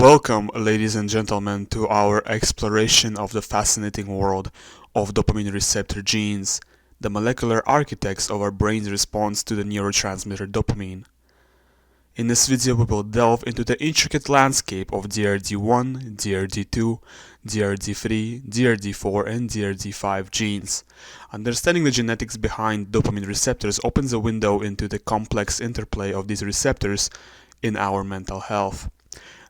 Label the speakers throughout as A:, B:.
A: Welcome, ladies and gentlemen, to our exploration of the fascinating world of dopamine receptor genes, the molecular architects of our brain's response to the neurotransmitter dopamine. In this video, we will delve into the intricate landscape of DRD1, DRD2, DRD3, DRD4, and DRD5 genes. Understanding the genetics behind dopamine receptors opens a window into the complex interplay of these receptors in our mental health.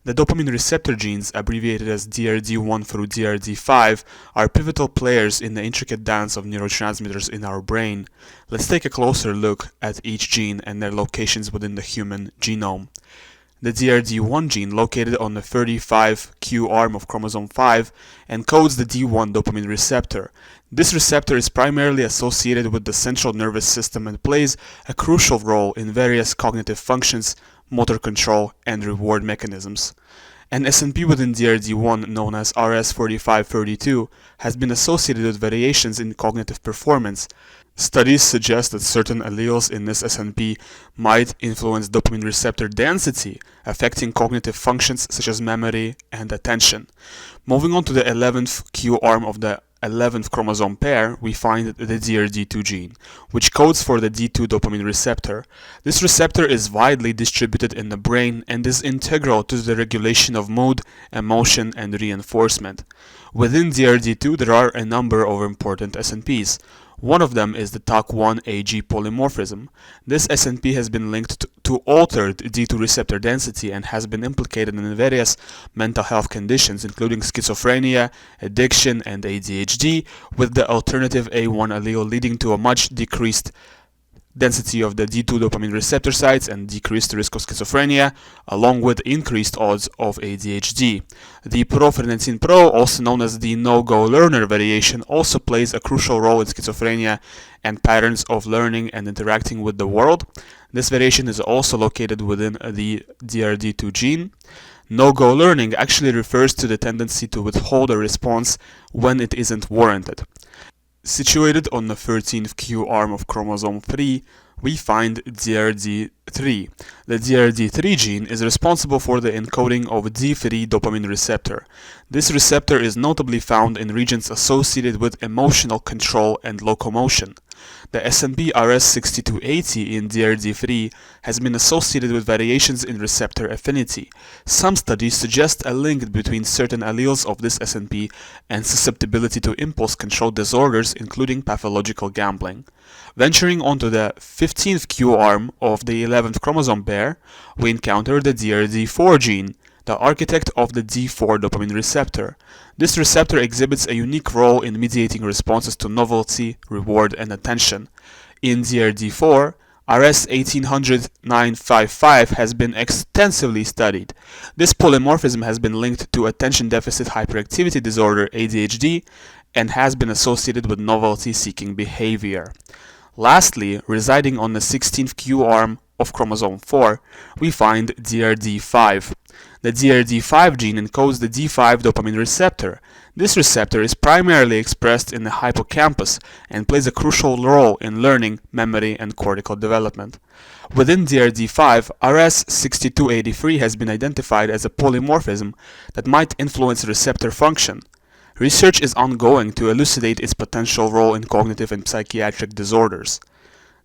A: The dopamine receptor genes, abbreviated as DRD1 through DRD5, are pivotal players in the intricate dance of neurotransmitters in our brain. Let's take a closer look at each gene and their locations within the human genome. The DRD1 gene, located on the 35q arm of chromosome 5, encodes the D1 dopamine receptor. This receptor is primarily associated with the central nervous system and plays a crucial role in various cognitive functions, motor control, and reward mechanisms. An SNP within DRD1, known as RS4532, has been associated with variations in cognitive performance. Studies suggest that certain alleles in this SNP might influence dopamine receptor density, affecting cognitive functions such as memory and attention. Moving on to the 11th Q arm of the 11th chromosome pair, we find the DRD2 gene, which codes for the D2 dopamine receptor. This receptor is widely distributed in the brain and is integral to the regulation of mood, emotion, and reinforcement. Within DRD2, there are a number of important SNPs. One of them is the TOC1-AG polymorphism. This SNP has been linked to altered D2 receptor density and has been implicated in various mental health conditions, including schizophrenia, addiction, and ADHD, with the alternative A1 allele leading to a much decreased density of the D2 dopamine receptor sites and decreased risk of schizophrenia, along with increased odds of ADHD. The profrenetin pro, also known as the no-go learner variation, also plays a crucial role in schizophrenia and patterns of learning and interacting with the world. This variation is also located within the DRD2 gene. No-go learning actually refers to the tendency to withhold a response when it isn't warranted. Situated on the 13th Q arm of chromosome 3, we find DRD3. The DRD3 gene is responsible for the encoding of D3 dopamine receptor. This receptor is notably found in regions associated with emotional control and locomotion. The SNP RS6280 in DRD3 has been associated with variations in receptor affinity. Some studies suggest a link between certain alleles of this SNP and susceptibility to impulse control disorders, including pathological gambling. Venturing onto the 15th Q arm of the 11th chromosome pair, we encounter the DRD4 gene, the architect of the D4 dopamine receptor. This receptor exhibits a unique role in mediating responses to novelty, reward, and attention. In DRD4, RS1800955 has been extensively studied. This polymorphism has been linked to attention deficit hyperactivity disorder (ADHD) and has been associated with novelty-seeking behavior. Lastly, residing on the 16th Q arm of chromosome 4, we find DRD5. The DRD5 gene encodes the D5 dopamine receptor. This receptor is primarily expressed in the hippocampus and plays a crucial role in learning, memory, and cortical development. Within DRD5, RS6283 has been identified as a polymorphism that might influence receptor function. Research is ongoing to elucidate its potential role in cognitive and psychiatric disorders.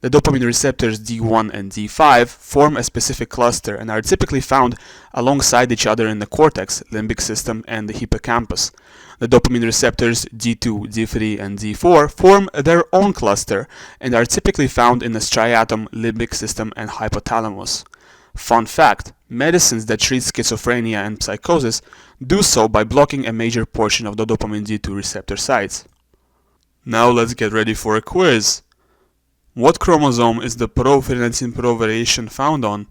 A: The dopamine receptors D1 and D5 form a specific cluster and are typically found alongside each other in the cortex, limbic system, and the hippocampus. The dopamine receptors D2, D3, and D4 form their own cluster and are typically found in the striatum, limbic system, and hypothalamus. Fun fact: medicines that treat schizophrenia and psychosis do so by blocking a major portion of the dopamine D2 receptor sites. Now let's get ready for a quiz. What chromosome is the profrenetin pro variation found on?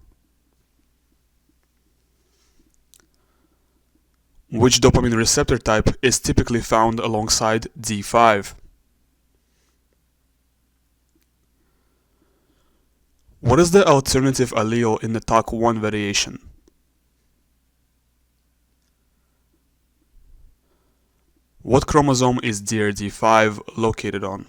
A: Which dopamine receptor type is typically found alongside D5? What is the alternative allele in the TOC1 variation? What chromosome is DRD5 located on?